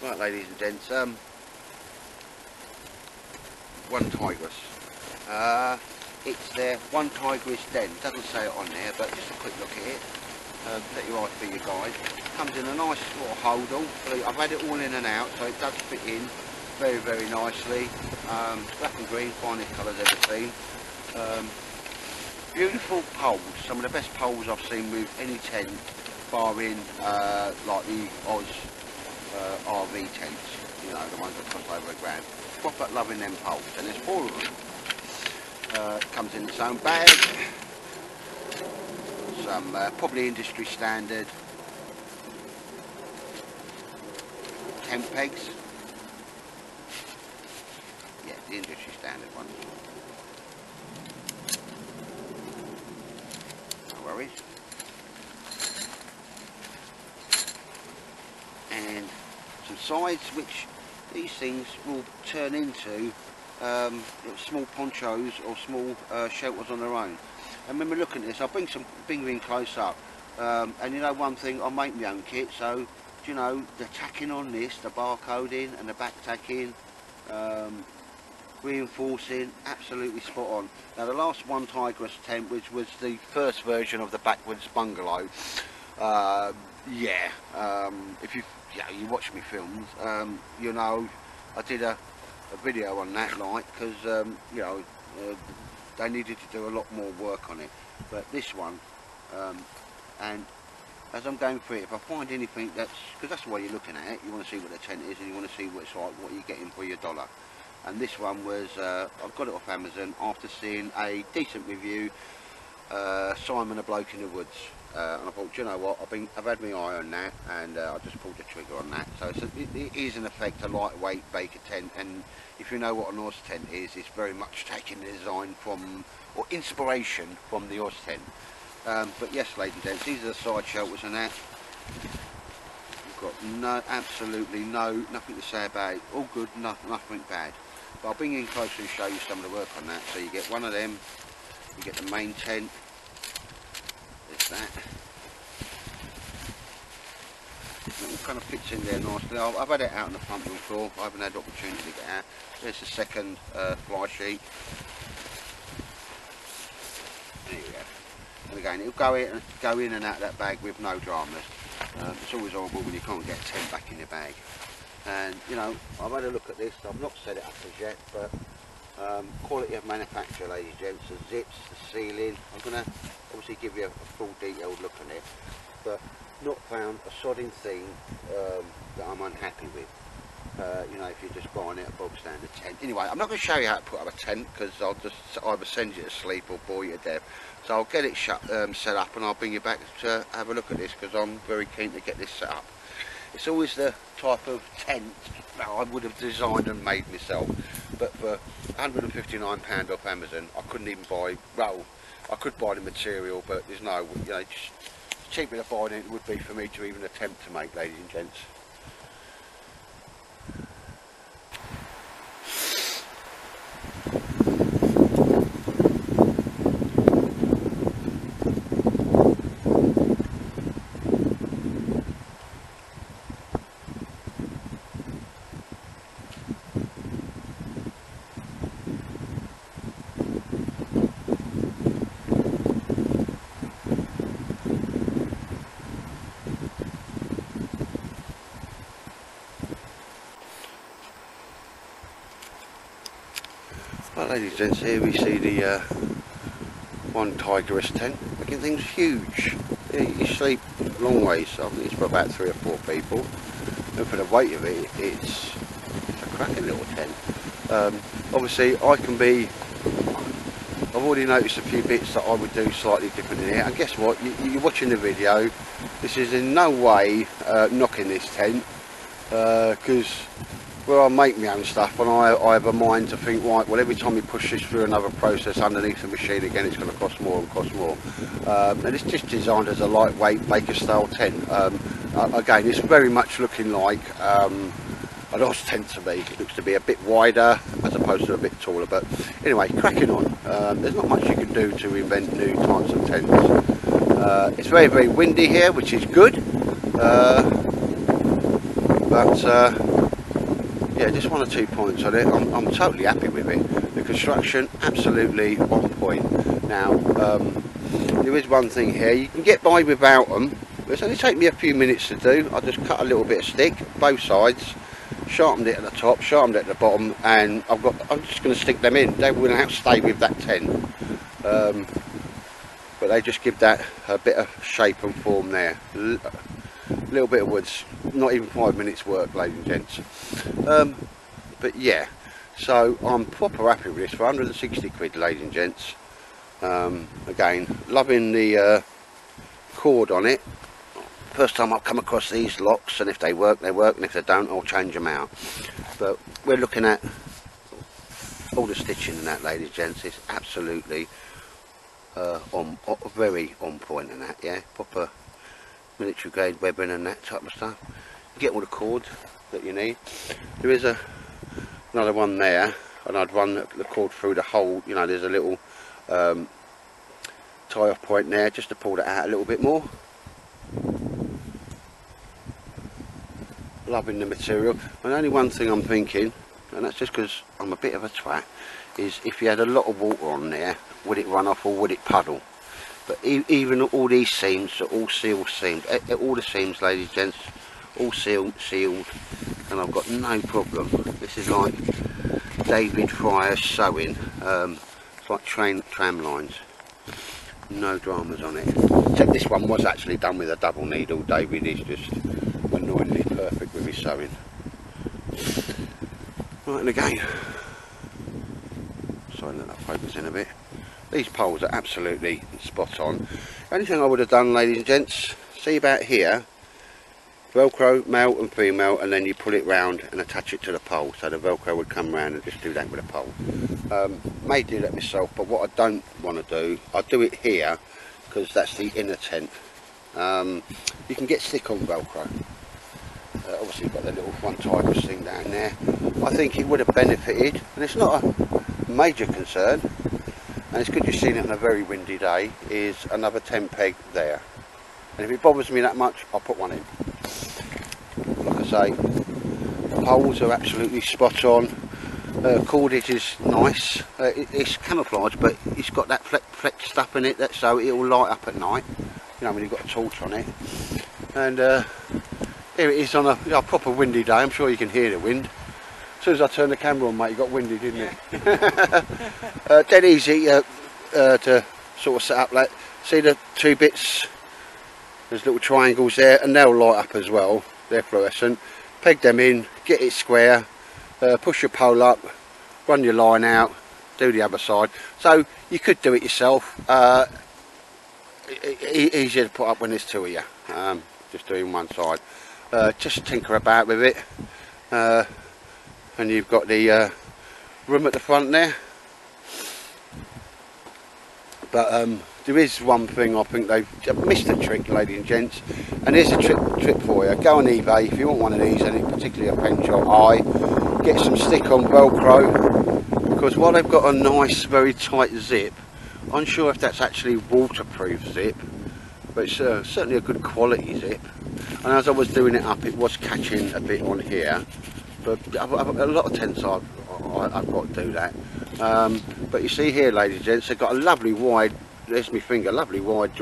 Right, ladies and gents, OneTigris. It's their OneTigris Den. Doesn't say it on there, but just a quick look at it. Let your eyes be your guide. Comes in a nice little holdall. I've had it all in and out, so it does fit in very, very nicely. Black and green, finest colours ever seen. Beautiful poles. Some of the best poles I've seen with any tent, barring like the Oz RV tents, you know, the ones that cost over £1 grand. Proper loving them poles, and there's 4 of them. Comes in its own bag. Some probably industry standard tent pegs. Yeah, the industry standard ones. No worries. And some sides, which these things will turn into small ponchos or small shelters on their own. And when we're looking at this, I'll bring you in close up. And you know one thing, I make my own kit, so you know the tacking on this, the barcoding and the back tacking, reinforcing, absolutely spot on. Now the last OneTigris tent, which was the first version of the backwards bungalow, if you watch me films, you know I did a video on that, like, because you know they needed to do a lot more work on it. But this one, and as I'm going through it, if I find anything that's, because that's the way you're looking at it, you want to see what the tent is and you want to see what it's like, what you're getting for your dollar. And this one was, I've got it off Amazon after seeing a decent review, Simon a Bloke in the Woods. And I thought, you know what, I've had my eye on that, and I just pulled the trigger on that. So it is in effect a lightweight Baker tent, and if you know what an Oz tent is, it's very much taking the design from, or inspiration from, the Oz tent. But yes, ladies and gents, these are the side shelters and that. You've got absolutely nothing to say about it. All good, nothing bad. But I'll bring you in closer and show you some of the work on that. So you get one of them, you get the main tent. There's that. It all kind of fits in there nicely. I've had it out on the front room floor. I haven't had the opportunity to get out. There's the second fly sheet. There you go. And again, it'll go in and out of that bag with no dramas. It's always horrible when you can't get a tent back in your bag. And you know, I've had a look at this. I've not set it up as yet, but quality of manufacture, ladies and gents. The zips, the sealing. I'm going to obviously give you a full detailed look on it, but not found a sodding thing that I'm unhappy with. You know, if you're just buying it a bog standard tent. Anyway, I'm not going to show you how to put up a tent, because I'll just either send you to sleep or bore you to death. So I'll get it set up, and I'll bring you back to have a look at this, because I'm very keen to get this set up. It's always the type of tent that I would have designed and made myself, but for £159 off Amazon, I couldn't even buy, well, I could buy the material, but there's no, you know, just cheaper to buy than it would be for me to even attempt to make, ladies and gents. Well, ladies and gents, here we see the OneTigris tent, making things huge. Yeah, you sleep long ways, so I think it's for about 3 or 4 people. And for the weight of it, it's a cracking little tent. Obviously, I've already noticed a few bits that I would do slightly different in here. And guess what? You're watching the video. This is in no way knocking this tent, because where I make my own stuff, and I have a mind to think, right, well, every time you push this through another process underneath the machine again, it's going to cost more and cost more. And it's just designed as a lightweight Baker style tent. Again, it's very much looking like an Oz tent to me. It looks to be a bit wider as opposed to a bit taller, but anyway, cracking on. There's not much you can do to invent new types of tents. It's very, very windy here, which is good. But yeah, just 1 or 2 points on it. I'm totally happy with it. The construction absolutely on point. Now there is one thing here, you can get by without them. It's only taken me a few minutes to do. I just cut a little bit of stick both sides, sharpened it at the top, sharpened it at the bottom, and I'm just going to stick them in. They will have to stay with that tent, but they just give that a bit of shape and form there. A little bit of woods, not even 5 minutes work, ladies and gents. But yeah, so I'm proper happy with this for 160 quid, ladies and gents. Again, loving the cord on it. First time I've come across these locks, and if they work, they work, and if they don't, I'll change them out. But we're looking at all the stitching and that, ladies and gents. It's absolutely very on point and that, yeah. Proper military grade webbing and that type of stuff. You get all the cord that you need. There is another one there, and I'd run the cord through the hole. You know, there's a little tie off point there just to pull that out a little bit more. Loving the material. And only one thing I'm thinking, and that's just because I'm a bit of a twat, is if you had a lot of water on there, would it run off or would it puddle? But even all these seams are all sealed seams. All the seams, ladies and gents, all sealed, and I've got no problem. This is like David Fryer's sewing. It's like tram lines. No dramas on it. Except this one was actually done with a double needle. David is just annoyingly perfect with his sewing. Right, and again, sorry, let that focus in a bit. These poles are absolutely spot on. The only thing I would have done, ladies and gents, see about here, Velcro, male and female, and then you pull it round and attach it to the pole, so the Velcro would come round and just do that with a pole. May do that myself, but what I don't want to do, I'll do it here because that's the inner tent. You can get stick on Velcro. Obviously you've got the little OneTigris thing down there. I think it would have benefited, and it's not a major concern, and it's good you've seen it on a very windy day, is another tent peg there. And if it bothers me that much, I'll put one in. Like I say, the poles are absolutely spot on. Cordage is nice. It's camouflage, but it's got that flex stuff in it, so it will light up at night, you know, when you've got a torch on it. And here it is on a proper windy day. I'm sure you can hear the wind. As soon as I turned the camera on, mate, it got windy, didn't it? Dead easy to sort of set up. Like, see the two bits, there's little triangles there, and they'll light up as well. They're fluorescent. Peg them in, get it square, push your pole up, run your line out, do the other side. So you could do it yourself. Easier to put up when there's two of you, just doing one side. Just tinker about with it, and you've got the room at the front there. But there is one thing I think they've missed a trick, ladies and gents, and here's a trick for you. Go on eBay if you want one of these, and particularly a pen shop eye, get some stick on Velcro, because while they've got a nice very tight zip, I'm unsure if that's actually waterproof zip, but it's certainly a good quality zip. And as I was doing it up, it was catching a bit on here, but a lot of tents I've got to do that. But you see here, ladies and gents, they've got a lovely wide, there's my finger, lovely wide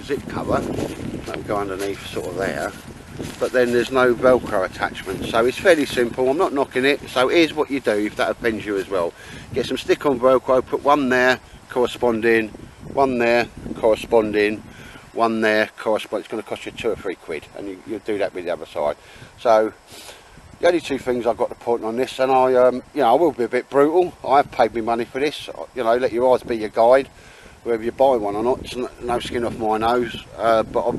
zip cover that'll go underneath sort of there, but then there's no Velcro attachment, so it's fairly simple. I'm not knocking it. So here's what you do if that offends you as well. Get some stick on Velcro, put one there corresponding, one there corresponding, one there corresponding. It's going to cost you 2 or 3 quid, and you'll do that with the other side. So the only two things I've got to point on this, and I you know, I will be a bit brutal. I have paid me money for this, you know, let your eyes be your guide, whether you buy one or not. It's no skin off my nose, but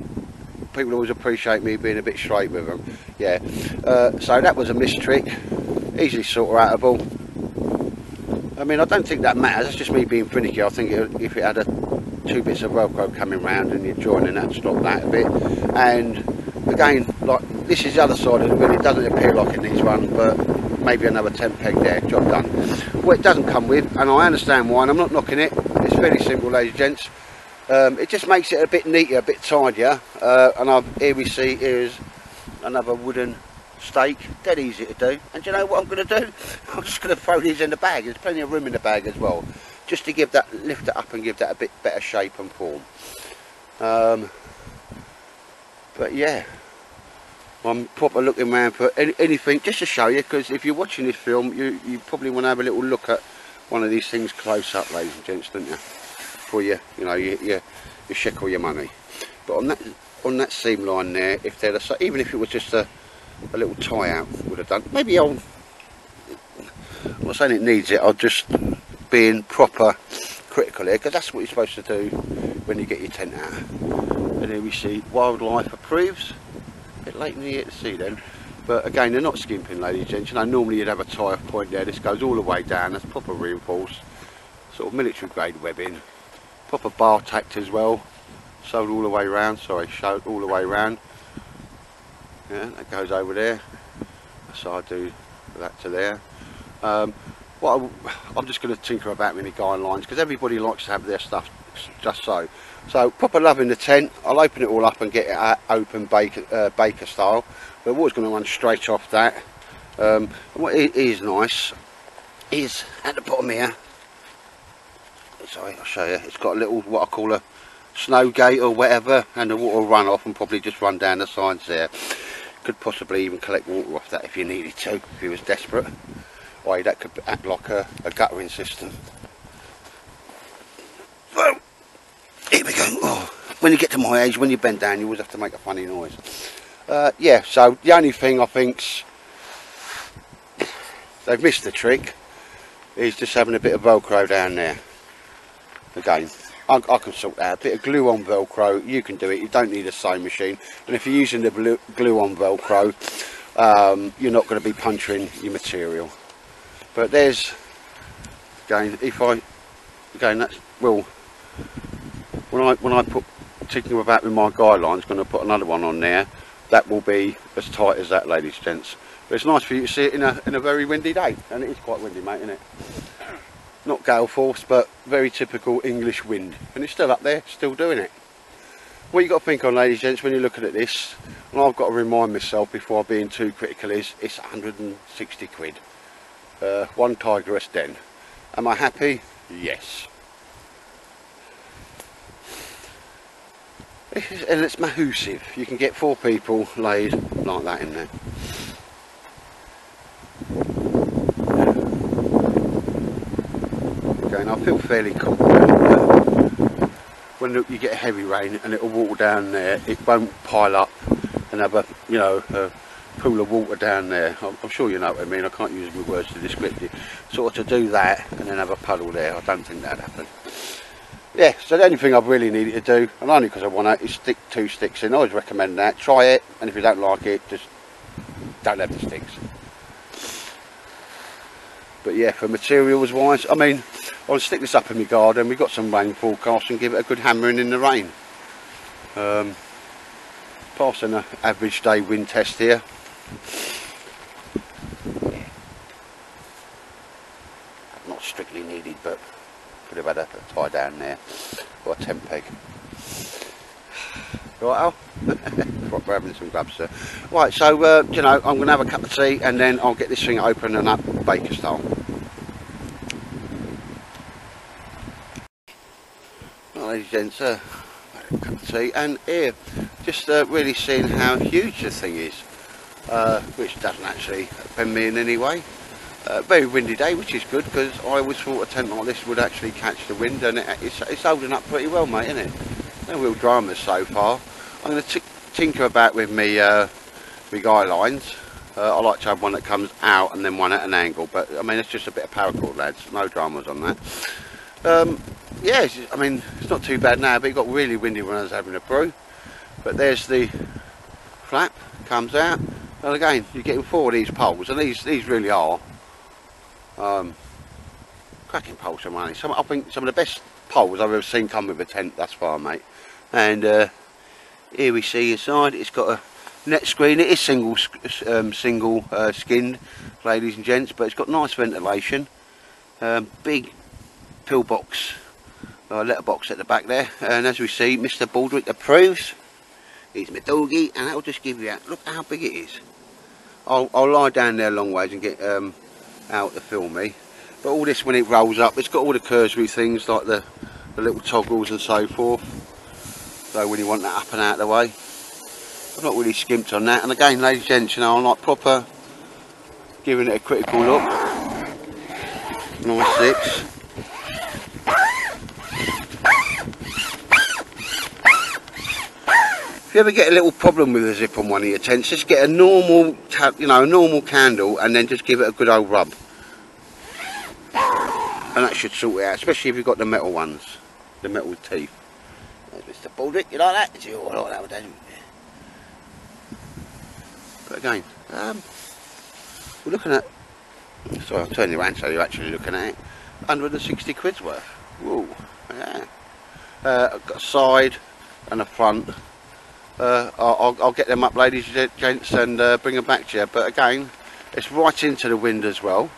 people always appreciate me being a bit straight with them. Yeah, so that was a missed trick, easily sort of outable. I mean, I don't think that matters, that's just me being finicky. I think if it had two bits of Velcro coming round and you're joining that, stop that a bit. And again, like, this is the other side of the wheel. It doesn't appear like it needs one, but maybe another tent peg there, job done. What it doesn't come with, and I understand why, and I'm not knocking it, it's fairly simple, ladies and gents. It just makes it a bit neater, a bit tidier. And here we see, here's another wooden stake, dead easy to do. And do you know what I'm going to do? I'm just going to throw these in the bag. There's plenty of room in the bag as well, just to give that, lift it up and give that a bit better shape and form. But yeah, I'm proper looking around for anything just to show you, because if you're watching this film, you probably want to have a little look at one of these things close up, ladies and gents, don't you? For you know, you shekel your money. But on that seam line there, if they're even if it was just a little tie out, would have done. Maybe I'm not saying it needs it. I'll just being proper critical here, because that's what you're supposed to do when you get your tent out. And here we see wildlife approves. A bit late in the year to see them, but again, they're not skimping, ladies and gents. You know, normally you'd have a tie-off point there. This goes all the way down. That's proper reinforced, sort of military grade webbing, proper bar tacked as well, sewed all the way around. Sorry, sewed all the way around. Yeah, that goes over there. So I do that to there. I'm just going to tinker about with my guidelines, because everybody likes to have their stuff just so. So proper love in the tent. I'll open it all up and get it open baker style. But we're always going to run straight off that. And what is nice is at the bottom here. Sorry, I'll show you. It's got a little, what I call a snow gate or whatever, and the water will run off and probably just run down the sides there. Could possibly even collect water off that if you needed to, if you was desperate. Why, that could act like a guttering system. Well, here we go. Oh, when you get to my age, when you bend down, you always have to make a funny noise. Yeah, so the only thing I think's they've missed the trick is just having a bit of Velcro down there. Again, I can sort that. A bit of glue on Velcro, you can do it. You don't need a sewing machine. And if you're using the glue on Velcro, you're not going to be puncturing your material. But there's, again, that's, well, when I put tinking about with my guidelines, going to put another one on there. That will be as tight as that, ladies and gents. But it's nice for you to see it in a very windy day, and it is quite windy, mate, isn't it? Not gale force, but very typical English wind, and it's still up there, still doing it. What you got to think on, ladies and gents, when you're looking at this, and I've got to remind myself before being too critical, is it's 160 quid. OneTigris. Am I happy? Yes. And it's mahoosive. You can get 4 people laid like that in there. Again, I feel fairly confident that when you get a heavy rain and it'll water down there, it won't pile up and have a, you know, a pool of water down there. I'm sure you know what I mean. I can't use my words to describe it. Sort of to do that and then have a puddle there, I don't think that'd happen. Yeah, so the only thing I've really needed to do, and only because I want to, is stick 2 sticks in. I always recommend that. Try it, and if you don't like it, just don't have the sticks. But yeah, for materials wise, I mean, I'll stick this up in my garden. We've got some rain forecast and give it a good hammering in the rain. Passing an average day wind test here. Yeah. Not strictly needed, but could have had a tie down there, or a tent peg. Right, Al? Proper having some grubs there. Right, so, you know, I'm going to have a cup of tea and then I'll get this thing open and up baker style. Well, ladies and gents, a cup of tea, and here, just really seeing how huge the thing is, which doesn't actually offend me in any way. Very windy day, which is good, because I always thought a tent like this would actually catch the wind, and it's holding up pretty well, mate, isn't it? No real dramas so far. I'm going to tinker about with me guy lines. I like to have one that comes out and then one at an angle, but I mean, it's just a bit of paracord, lads. No dramas on that. Yeah, I mean, it's not too bad now, but it got really windy when I was having a brew. But there's the flap, comes out, and again, you're getting 4 of these poles, and these really are cracking poles for money. I think some of the best poles I've ever seen come with a tent thus far, mate. And here we see inside, it's got a net screen. It is single skinned, ladies and gents, but it's got nice ventilation. Big pillbox, letterbox at the back there, and as we see, Mr. Baldrick approves. It's my doggy, and that'll just give you out. Look how big it is. I'll lie down there a long ways and get out to film me. But all this, when it rolls up, it's got all the cursory things like the little toggles and so forth. So when you want that up and out of the way, I've not really skimped on that. And again, ladies and gents, you know, I'm like proper giving it a critical look. Nice zips. If you ever get a little problem with a zip on one of your tents, just get a normal, you know, a normal candle, and then just give it a good old rub, and that should sort it out. Especially if you've got the metal ones, the metal teeth. There's Mr. Baldrick, you like that? Oh, I like that one, don't you? But again, we're looking at. Sorry, I'll turn you around so you're actually looking at it. 160 quid's worth. Whoa, yeah. I've got a side and a front. I'll get them up, ladies and gents, and bring them back to you. But again, it's right into the wind as well,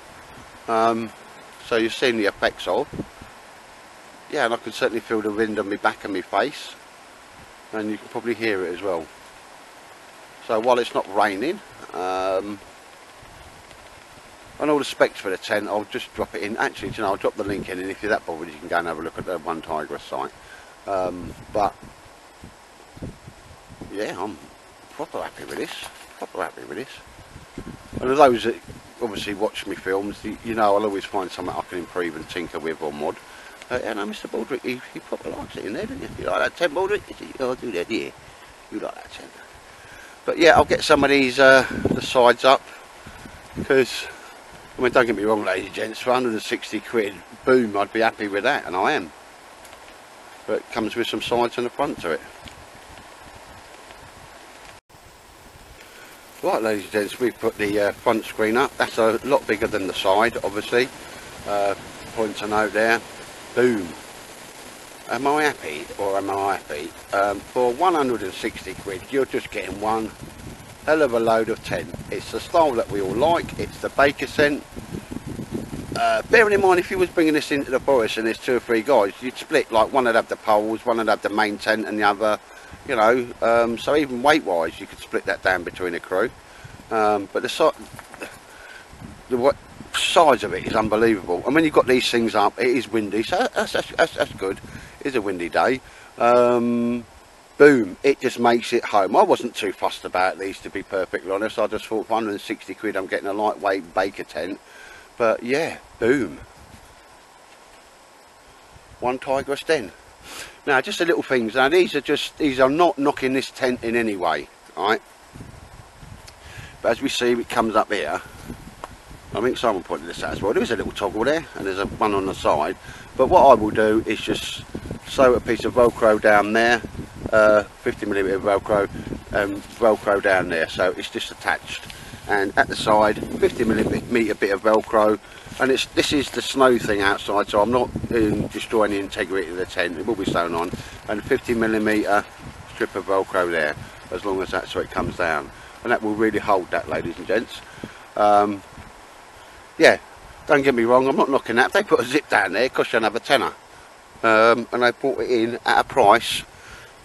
so you've seen the effects of. Yeah, and I can certainly feel the wind on my back and my face, and you can probably hear it as well. So while it's not raining, and all the specs for the tent, I'll just drop it in. Actually, you know, I'll drop the link in, and if you're that bothered, you can go and have a look at the OneTigris site. But yeah, I'm proper happy with this. Proper happy with this. And for those that obviously watch me films, you know, I'll always find something I can improve and tinker with or mod. And Mr. Baldrick, he proper likes it in there, don't you? You like that tent, Baldrick? Oh, I'll do that, yeah. You like that tent. But yeah, I'll get some of these the sides up, because I mean, don't get me wrong, ladies and gents, for 160 quid, boom, I'd be happy with that, and I am. But it comes with some sides and a front to it. Right, ladies and gents, we've put the front screen up. That's a lot bigger than the side, obviously. Point to note there. Boom. Am I happy, or am I happy? For 160 quid, you're just getting one hell of a load of tent. It's the style that we all like. It's the Baker scent. Bearing in mind, if you was bringing this into the forest and there's 2 or 3 guys, you'd split, like one would have the poles, one would have the main tent, and the other, you know, so even weight wise you could split that down between a crew. But the size of it is unbelievable, and when you've got these things up, it is windy, so that's good. It's a windy day. Boom, it just makes it home. I wasn't too fussed about these, to be perfectly honest. I just thought for 160 quid I'm getting a lightweight Baker tent. But yeah, boom. OneTigrisDen. Now, just the little things. Now, these are not knocking this tent in any way, right? But as we see, it comes up here. I think someone pointed this out as well. There is a little toggle there, and there's a one on the side. But what I will do is just sew a piece of Velcro down there, 50mm Velcro, and Velcro down there. So it's just attached. And at the side, 50mm bit of Velcro, and this is the snow thing outside, so I'm not destroying the integrity of the tent. It will be sewn on, and 50mm strip of Velcro there, as long as that's so it comes down, and that will really hold that, ladies and gents. Yeah, don't get me wrong, I'm not knocking that. If they put a zip down there, it costs you another tenner, and they brought it in at a price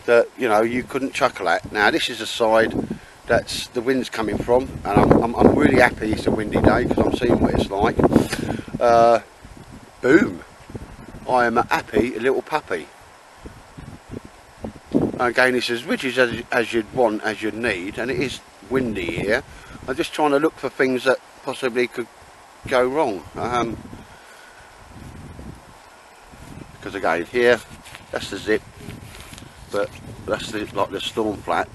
that, you know, you couldn't chuckle at. Now, this is a side that's the wind's coming from, and I'm really happy it's a windy day, because I'm seeing what it's like. Boom, I am a happy little puppy. Again, it's as rigid as you'd want, as you'd need, and it is windy here. I'm just trying to look for things that possibly could go wrong, because again, here, that's the zip, but that's like the storm flat.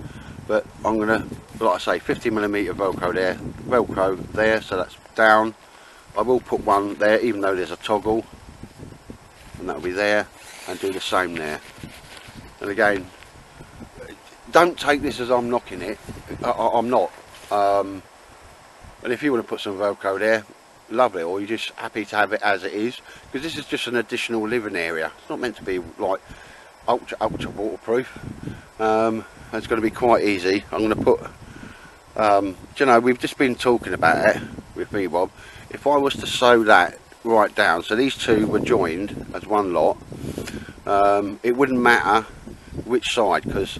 But I'm gonna, like I say, 50mm Velcro there, so that's down. I will put one there, even though there's a toggle, and that'll be there, and do the same there. And again, don't take this as I'm knocking it. I'm not. And if you want to put some Velcro there, lovely, or you're just happy to have it as it is, because this is just an additional living area. It's not meant to be like ultra waterproof. It's going to be quite easy. I'm going to put, you know, we've just been talking about it with me, Bob. If I was to sew that right down, so these two were joined as one lot, it wouldn't matter which side, because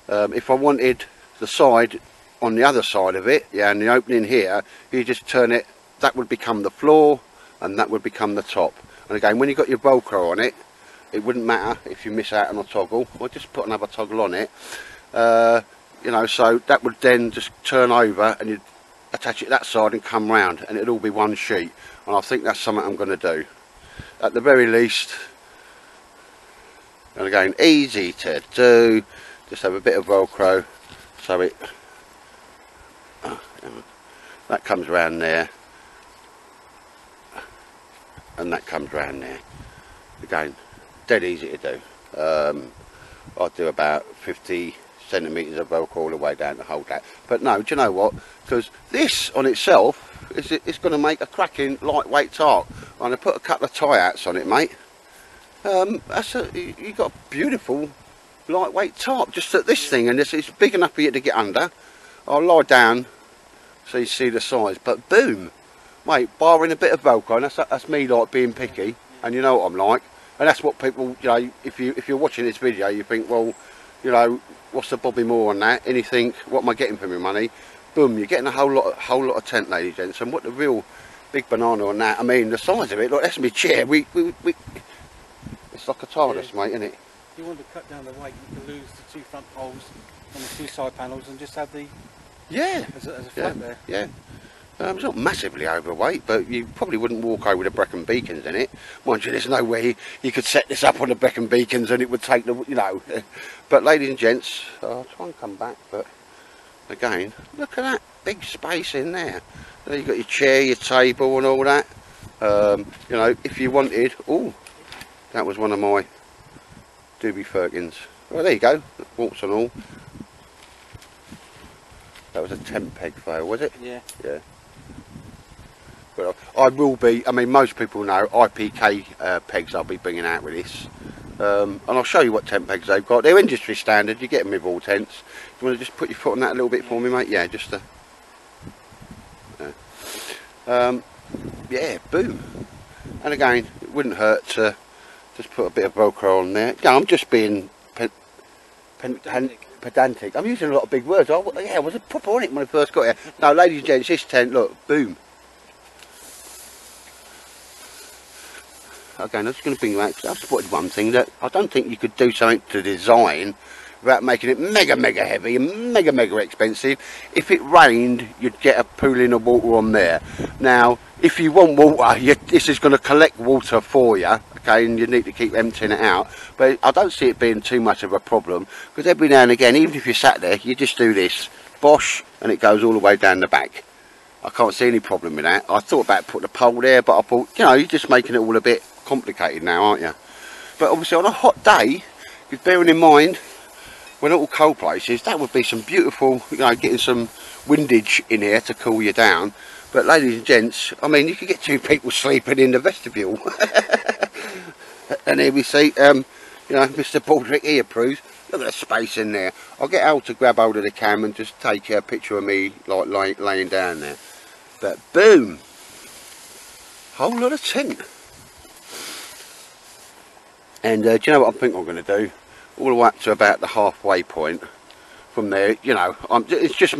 if I wanted the side on the other side of it, yeah, and the opening here, you just turn it, that would become the floor and that would become the top. And again, when you've got your Velcro on it, it wouldn't matter if you miss out on a toggle, or just put another toggle on it, you know, so that would then just turn over and you'd attach it that side and come round and it'd all be one sheet. And I think that's something I'm going to do at the very least. And again, easy to do, just have a bit of Velcro so it that comes around there and that comes around there. Again, dead easy to do. I do about 50 centimetres of Velcro all the way down to hold that. But no, do you know what? Because this on itself is going to make a cracking lightweight tarp. I'm going to put a couple of tie outs on it, mate. You got a beautiful lightweight tarp just at this thing, and it's big enough for you to get under. I'll lie down so you see the size, but boom, mate, barring a bit of Velcro, and that's me like being picky, and you know what I'm like, and that's what people, you know, if you're watching this video, you think, well, you know, what's the Bobby Moore on that? And you think, what am I getting for my money? Boom, you're getting a whole lot of tent, ladies and gents. And what the real big banana on that, I mean, the size of it, look, that's my chair. It's like a TARDIS, mate, isn't it? If you want to cut down the weight, you can lose the two front poles and the two side panels and just have the as a float there. Yeah. It's not massively overweight, but you probably wouldn't walk over the Brecon Beacons in it. Mind you, there's no way you could set this up on the Brecon Beacons and it would take the, you know. But ladies and gents, I'll try and come back, but again, look at that big space in there. There you've got your chair, your table and all that. You know, if you wanted, oh, that was one of my Doobie Firkins. Well, there you go, warts and all. That was a tent peg fail, was it? Yeah. Yeah. But I will be, I mean, most people know YKK pegs I'll be bringing out with this. And I'll show you what tent pegs they've got. They're industry standard, you get them with all tents. You want to just put your foot on that a little bit for me, mate? Yeah, just to... yeah, boom. And again, it wouldn't hurt to just put a bit of Velcro on there. Yeah, I'm just being pedantic. I'm using a lot of big words. Yeah, I was proper on it when I first got here. No, ladies and gents, this tent, look, boom. Again, I'm just going to bring you out because I've spotted one thing, that I don't think you could do something to design without making it mega heavy and mega expensive. If it rained, you'd get a pooling of water on there. Now, if you want water, this is going to collect water for you, okay, and you need to keep emptying it out. But I don't see it being too much of a problem, because every now and again, even if you sat there, you just do this, bosh, and it goes all the way down the back. I can't see any problem with that. I thought about putting a pole there, but I thought, you know, you're just making it all a bit complicated now, aren't you? But obviously on a hot day, because bearing in mind, when all cold places, that would be some beautiful, you know, getting some windage in here to cool you down. But ladies and gents, I mean, you could get two people sleeping in the vestibule. And here we see, you know, Mr. Baldrick, he approves. Look at the space in there. I'll get Al to grab hold of the cam and just take a picture of me like laying down there. But boom, whole lot of tent. And do you know what I think I'm going to do? All the way up to about the halfway point. From there, you know, it's just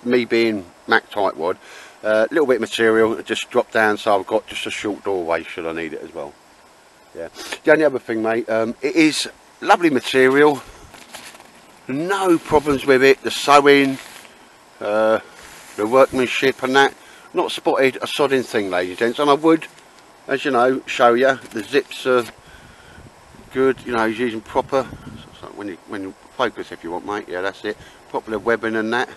me being mack tightwad. A little bit of material, just drop down, so I've got just a short doorway should I need it as well. Yeah. The only other thing, mate, it is lovely material. No problems with it. The sewing, the workmanship and that. Not spotted a sodding thing, ladies and gents. And I would, as you know, show you the zips are good. You know, he's using proper. So when you focus, if you want, mate. Yeah, that's it. Proper webbing and that.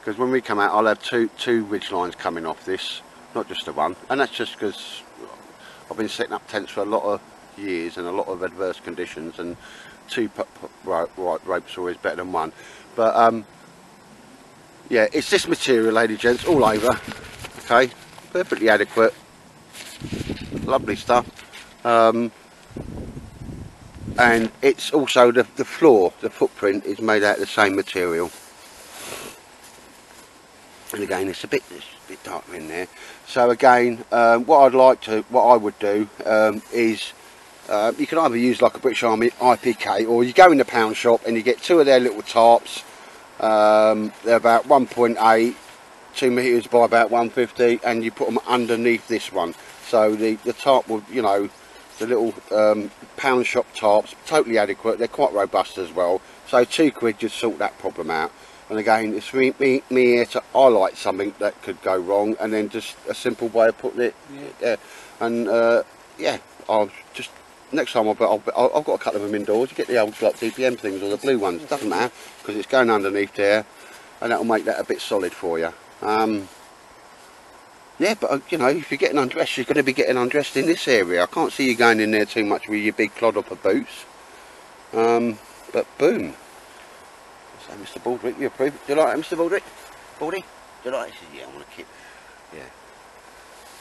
Because when we come out, I'll have two ridge lines coming off this, not just the one. And that's just because I've been setting up tents for a lot of years and a lot of adverse conditions, and two ropes are always better than one. But yeah, it's this material, ladies and gents, all over. Okay, perfectly adequate, lovely stuff. And it's also the floor, the footprint is made out of the same material. And again, it's a bit darker in there. So again, what I would do is you can either use like a British Army IPK, or you go in the pound shop and you get two of their little tarps, They're about 1.8, 2 metres by about 150, and you put them underneath this one. So the tarp will, you know, the little pound shop tarps, totally adequate. They're quite robust as well. So £2 just sort that problem out. And again, it's me here to highlight something that could go wrong, and then just a simple way of putting it. Yeah. And yeah, I'll just next time I've got a couple of them indoors. You get the old like DPM things or the blue ones. Doesn't matter because it's going underneath there, and that'll make that a bit solid for you. Yeah, but you know, if you're getting undressed, you're going to be getting undressed in this area. I can't see you going in there too much with your big clodhopper boots. But boom. So, Mr. Baldrick, you approve? Do you like that, Mr. Baldrick? Baldy? Do you like it? Yeah, I want to keep. Yeah.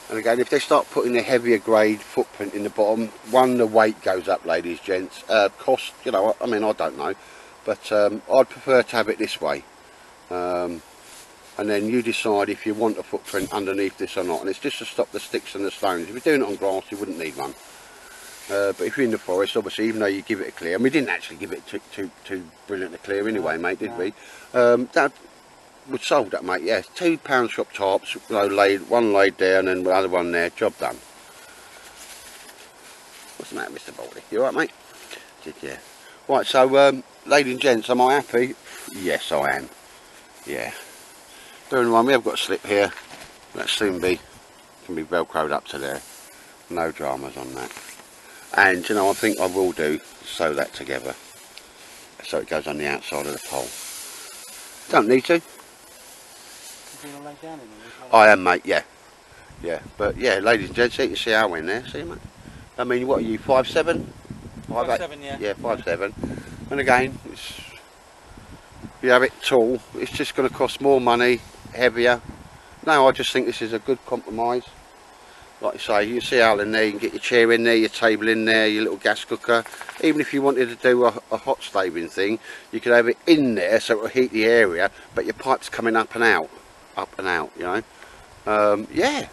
And again, if they start putting a heavier grade footprint in the bottom, one, the weight goes up, ladies, gents. Cost, you know, I mean, I don't know, but I'd prefer to have it this way. And then you decide if you want a footprint underneath this or not. And it's just to stop the sticks and the stones. If you're doing it on grass, you wouldn't need one. But if you're in the forest, obviously, even though you give it a clear, and we didn't actually give it too brilliant a clear anyway, mate, did we? That would solve that, mate. Yeah, 2 pound shop tarps, you know, one laid there and then the other one there. Job done. What's the matter, Mr. Baldy? You alright, mate? Yeah. Right, so, ladies and gents, am I happy? Yes, I am. Yeah. Bearing in mind, we have got a slip here. That soon can be velcroed up to there. No dramas on that. And you know, I think I will sew that together so it goes on the outside of the pole. Don't need to. I am, mate. Yeah, but yeah, ladies and gents, you see how I went there. See, mate. I mean, what are you, 5'7"? 5'7", yeah. Yeah, 5'7". And again, if you have it tall, it's just going to cost more money, heavier. No, I just think this is a good compromise. Like I say, you see how in there, you can get your chair in there, your table in there, your little gas cooker. Even if you wanted to do a hot staving thing, you could have it in there so it will heat the area, but your pipe's coming up and out, you know. Yeah,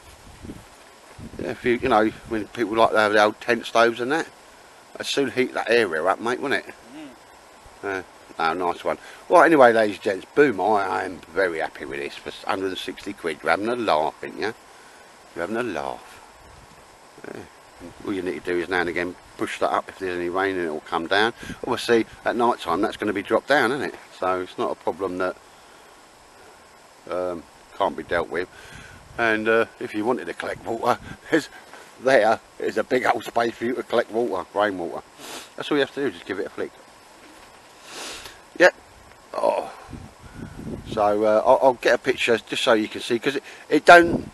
if you know, when people like to have the old tent stoves and that, it'd soon heat that area up, mate, wouldn't it? Oh, nice one. Well, anyway, ladies and gents, boom, I am very happy with this for 160 quid. You're having a laugh, ain't you? You're having a laugh. Yeah. All you need to do is now and again push that up if there's any rain and it will come down. Obviously, at night time that's going to be dropped down, isn't it? So it's not a problem that can't be dealt with. And if you wanted to collect water, there's a big old space for you to collect water, rainwater. That's all you have to do, just give it a flick. Yep. Oh. So I'll get a picture just so you can see, because it don't.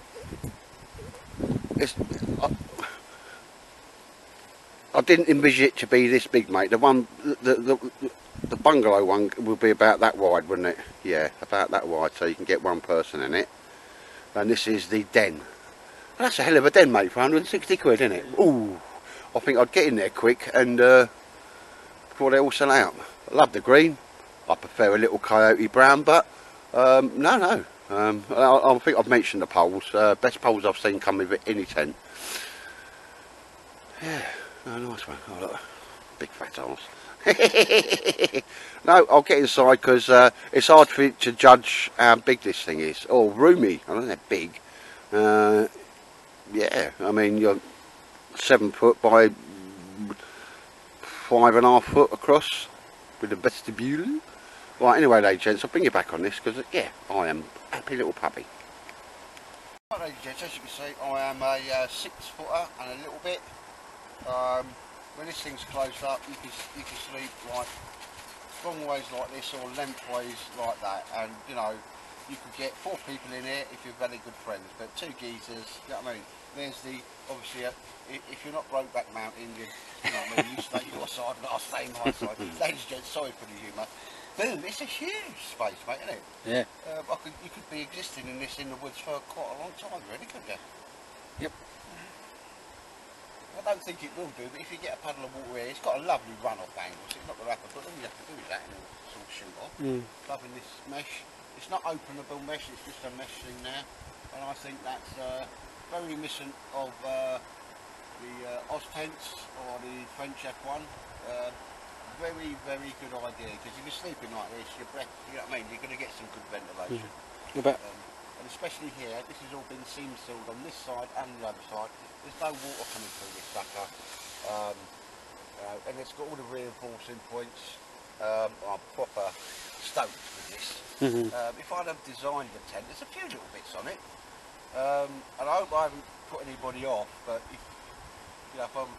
I didn't envisage it to be this big, mate. The bungalow one will be about that wide, wouldn't it? Yeah, about that wide, so you can get one person in it. And this is the den. That's a hell of a den, mate, for 160 quid, isn't it? Ooh, I think I'd get in there quick and before they all sell out. I love the green. I prefer a little coyote brown, but no. I think I've mentioned the poles. Best poles I've seen come with any tent. Yeah, oh, nice one. Oh, look, big fat arse. No, I'll get inside because it's hard for it to judge how big this thing is. Oh, roomy. I don't know, they're big. Yeah, I mean, you're 7 foot by 5.5 foot across with a vestibule. Right, anyway, ladies and gents, I'll bring you back on this because, yeah, I am a happy little puppy. Right, ladies and gents, as you can see, I am a 6-footer and a little bit. When this thing's closed up, you can sleep like long ways like this or lengthways like that, and you know, you could get 4 people in here if you're very good friends, but 2 geezers, you know what I mean? There's the, obviously, if you're not Brokeback Mountain, you know what I mean, you stay your side and I'll stay my side. Ladies and gents, sorry for the humour. Boom, it's a huge space, mate, isn't it? Yeah. You could be existing in this in the woods for quite a long time, really, couldn't you? Yep. I don't think it will do, but if you get a puddle of water here, it's got a lovely run-off angle, so it's not going to happen, but all you have to do is that and it'll sort of shoot off. Loving this mesh. It's not openable mesh, it's just a mesh thing now, and I think that's very reminiscent of the Oz tents or the French F1. very, very good idea, because if you're sleeping like this, your breath, you know what I mean, you're going to get some good ventilation. And especially here, this has all been seam sealed on this side and the other side. There's no water coming through this sucker. And it's got all the reinforcing points are proper stoked with this. If I'd have designed the tent, there's a few little bits on it. And I hope I haven't put anybody off, but if, you know, if I'm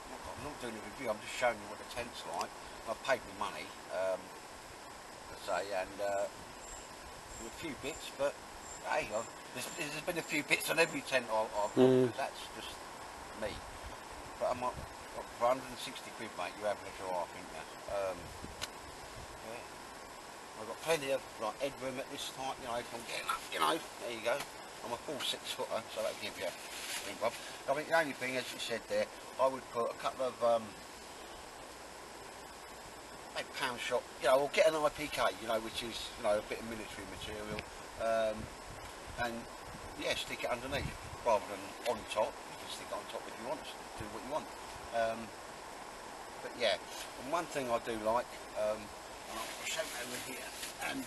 not doing a review, I'm just showing you what the tent's like. I've paid me money, let's say, and a few bits, but hey, there's been a few bits on every tent I've got, that's just me. But I'm for 160 quid, mate, you're having a draw, I think. Yeah. I've got plenty of like headroom at this time, you know, if I'm getting up, you know, there you go. I'm a full 6 footer, so that'll give you a thing, Bob. I think the only thing, as you said there, I would put a couple of pound shop, you know, or get an YKK, you know, which is, you know, a bit of military material, and yeah, stick it underneath rather than on top. You can stick it on top if you want, do what you want. But yeah, and one thing I do like, and I'll show it over here, and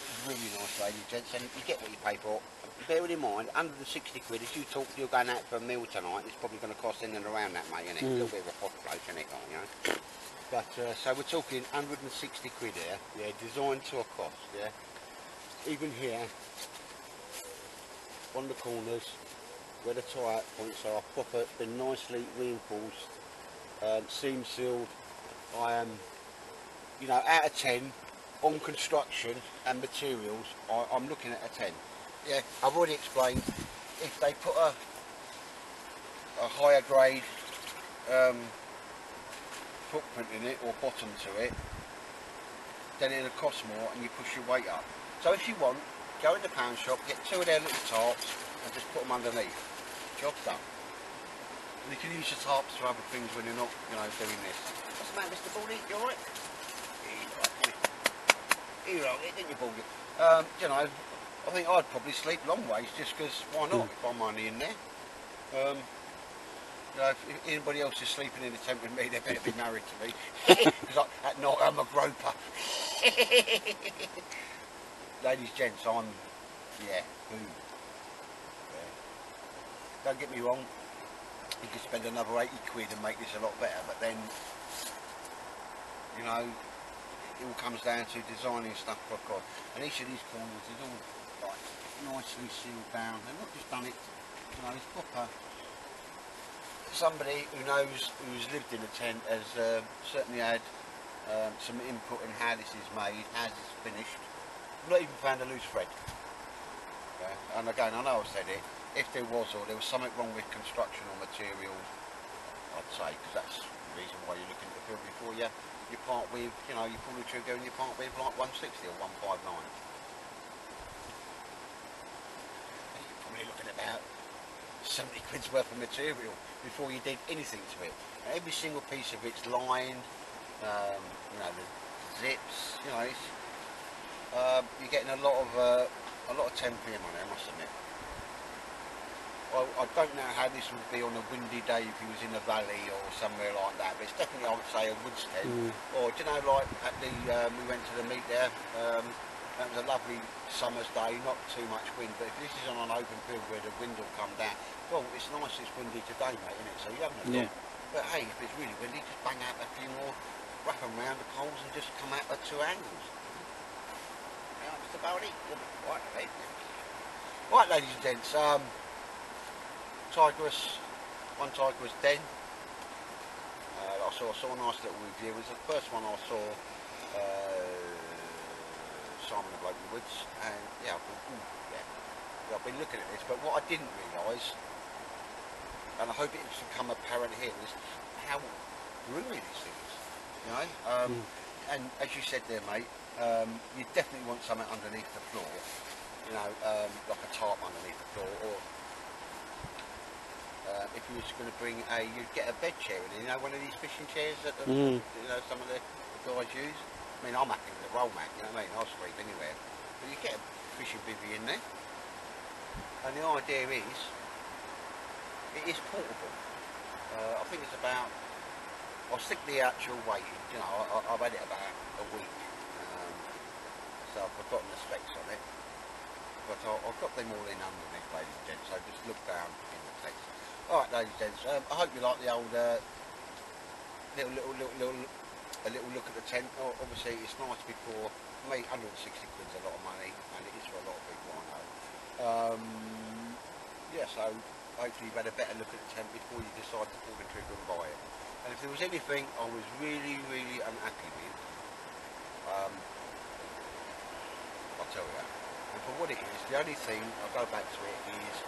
it's really nice, ladies and gents, and you get what you pay for. Bearing in mind, under the 60 quid, as you talk, you're going out for a meal tonight, it's probably going to cost in and around that, mate, isn't it? A little bit of a pot float, isn't it, you know? But, so we're talking 160 quid here, yeah, designed to a cost, yeah? Even here, on the corners, where the tie-out points are proper, been nicely reinforced, seam sealed. I am, you know, out of 10, on construction and materials, I'm looking at a 10. Yeah, I've already explained, if they put a higher grade footprint in it, or bottom to it, then it'll cost more and you push your weight up. So if you want, go in the pound shop, get 2 of their little tarps and just put them underneath. Job done. And you can use your tarps for other things when you're not, you know, doing this. What's the matter, Mr. Baldy? You alright? You're alright, didn't you, Baldy? You know, I think I'd probably sleep long ways, just because why not, if I'm only in there. You know, if anybody else is sleeping in the tent with me, they better be married to me. Because at night I'm a groper. Ladies, gents, I'm, yeah, boom. Yeah. Don't get me wrong, you could spend another 80 quid and make this a lot better, but then, you know, it all comes down to designing stuff for God. And each of these corners is all like nicely sealed down. They've not just done it, you know, it's proper. Somebody who knows, who's lived in a tent, has certainly had some input in how this is made, how it's finished. I've not even found a loose thread. Okay. And again, I know I've said it, if there was, or there was something wrong with construction or materials, I'd say, because that's the reason why you're looking at the field before you part with, you know, you pull the trigger and you part with like 160 or 159. You're probably looking at about 70 quid's worth of material before you did anything to it. And every single piece of it's lined, you know, the zips, you know, it's, you're getting a lot of 10 PM on it, I must admit. I don't know how this would be on a windy day if he was in a valley or somewhere like that, but it's definitely, I would say, a woods tent. Or, do you know, like at the, we went to the meet there, that was a lovely summer's day, not too much wind, but if this is on an open field where the wind will come down, well, it's nice it's windy today, mate, isn't it? So you haven't a But hey, if it's really windy, just bang out a few more, wrap them round the poles and just come out at 2 angles. Yeah, that's about it. Right, ladies and gents, OneTigris Den. I saw a nice little review. It was the first one I saw, Simon the Bloke in the Woods, and yeah, I thought, yeah, I've been looking at this, but what I didn't realise, and I hope it's become apparent here, is how roomy this thing is, you know. And as you said there, mate, you definitely want something underneath the floor, you know, like a tarp underneath the floor, or if you was going to bring you'd get a bed chair in, you know, one of these fishing chairs that you know, some of the guys use. I mean, I'm happy with a roll mat, you know what I mean, I'll sleep anywhere. But you get a fishing bivvy in there, and the idea is, it is portable. I think it's about I'll stick the actual weight in, you know, I've had it about a week, so I've forgotten the specs on it, but I'll drop them all in underneath, ladies and gents, so just look down in the text. Alright, ladies and gents, I hope you like the old a little look at the tent. Obviously it's nice before, for me 160 quid's a lot of money, and it is for a lot of people, I know. Yeah, so hopefully you've had a better look at the tent before you decide to pull the trigger and buy it. And if there was anything I was really unhappy with, I'll tell you that. And for what it is, the only thing, I'll go back to it, is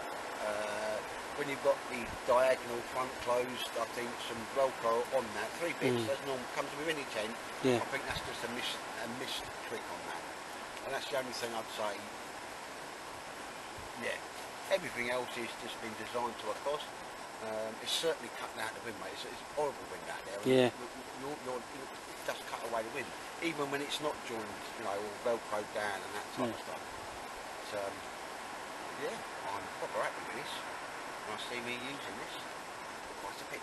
when you've got the diagonal front closed, I think some Velcro on that, 3 bits, as normal, comes with any tent. I think that's just a missed trick on that. And that's the only thing I'd say. Yeah, everything else is just been designed to a cost. It's certainly cutting out the wind, mate. It's horrible wind out there. Yeah. It does cut away the wind, even when it's not joined, you know, or Velcroed down and that type of stuff. But, yeah, I'm proper happy with this. When I see me using this, quite a bit.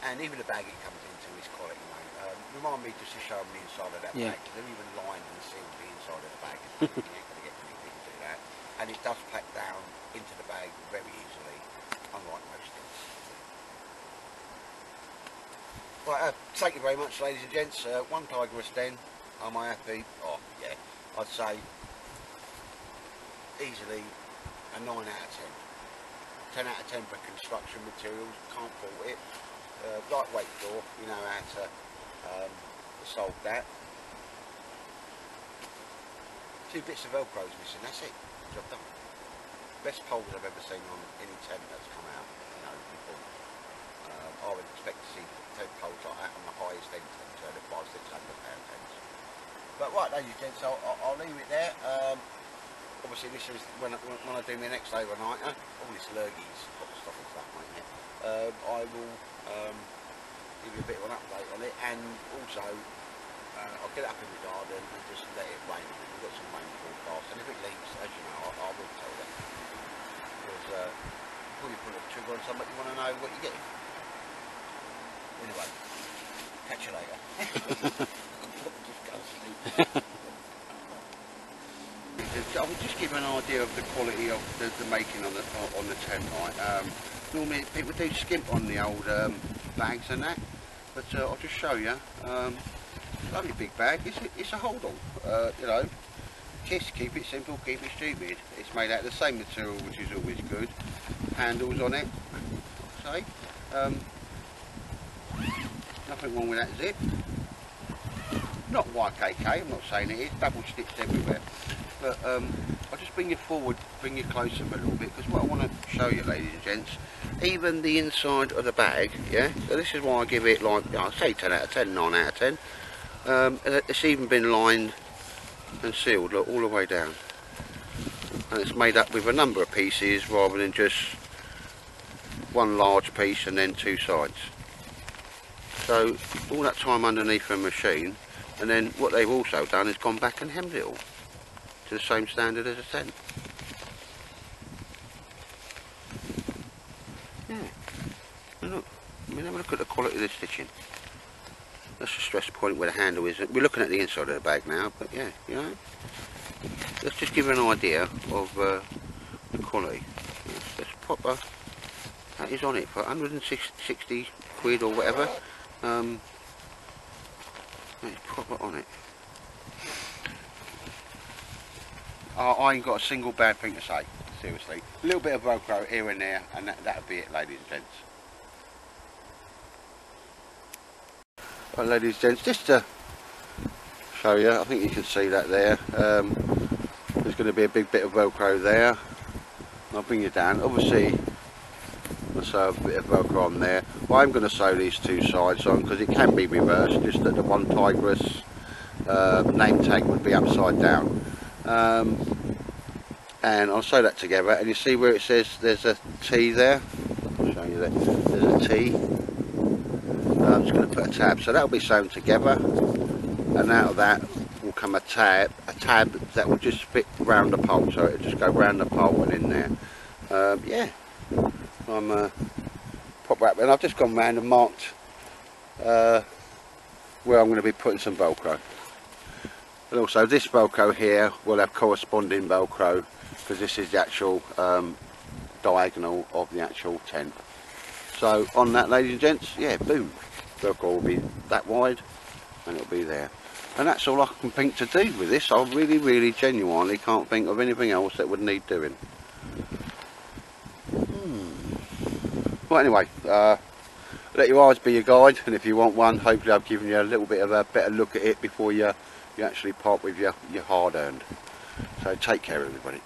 And even the bag it comes into is quality, mate. Remind me just to show them the inside of that bag. They're even lined and sealed the inside of the bag. You ain't going to get anything to do that. And it does pack down into the bag very easily, unlike most things. Right, thank you very much, ladies and gents. OneTigris. Am I happy? Oh, yeah. I'd say easily a 9 out of 10. 10 out of 10 for construction materials, can't fault it. Lightweight door, you know how to solve that. 2 bits of Velcro's missing, that's it, job done. Best poles I've ever seen on any tent that's come out, you know, before. I would expect to see 10 poles like that on the highest end tents, the £500–600 tents. But right, ladies and gents, I'll leave it there. Obviously this is when I do my next overnighter, all this lurgies, hot stuff and stuff, mate. I will give you a bit of an update on it, and also I'll get it up in the garden and just let it rain. We've got some rain forecast, and if it leaks, as you know, I will tell them. Because before you pull the trigger on something, you want to know what you're getting. Anyway, catch you later. Just go to sleep. I would just give an idea of the quality of the making on the tent, right? Normally people do skimp on the old bags and that, but I'll just show you. Lovely big bag. It's a hold-on. You know, keep it simple, keep it stupid. It's made out of the same material, which is always good. Handles on it. Say, nothing wrong with that zip. Not YKK. I'm not saying it is. Double stitched everywhere. But I'll just bring you forward, bring you closer a little bit, because what I want to show you, ladies and gents, even the inside of the bag, yeah, so this is why I give it, like, I say 10 out of 10, 9 out of 10, it's even been lined and sealed, look, all the way down, and it's made up with a number of pieces rather than just one large piece and then 2 sides. So all that time underneath a machine, and then what they've also done is gone back and hemmed it all to the same standard as a tent. Yeah. Look, I mean, have a look at the quality of the stitching. That's the stress point where the handle is. We're looking at the inside of the bag now, but yeah, you know, let's just give an idea of the quality. That's proper. That is on it for 160 quid or whatever. It's proper on it. I ain't got a single bad thing to say, seriously. A little bit of Velcro here and there, and that'll be it, ladies and gents. Right, ladies and gents, just to show you, I think you can see that there. There's going to be a big bit of Velcro there. I'll bring you down. Obviously, I'll sew a bit of Velcro on there. I'm going to sew these 2 sides on because it can be reversed, just that the OneTigris name tag would be upside down. And I'll sew that together, and you see where it says there's a T there. I'll show you there. There's a T. I'm just going to put a tab, so that'll be sewn together, and out of that will come a tab that will just fit round the pole, so it'll just go round the pole and in there. Yeah, I'm proper happy, and I've just gone round and marked where I'm going to be putting some Velcro. And also this Velcro here will have corresponding Velcro, because this is the actual diagonal of the actual tent. So on that, ladies and gents, yeah, boom, Velcro will be that wide and it'll be there. And that's all I can think to do with this. I really genuinely can't think of anything else that would need doing. Well, anyway, let your eyes be your guide, and if you want one, hopefully I've given you a little bit of a better look at it before you actually part with your hard earned. So take care, everybody.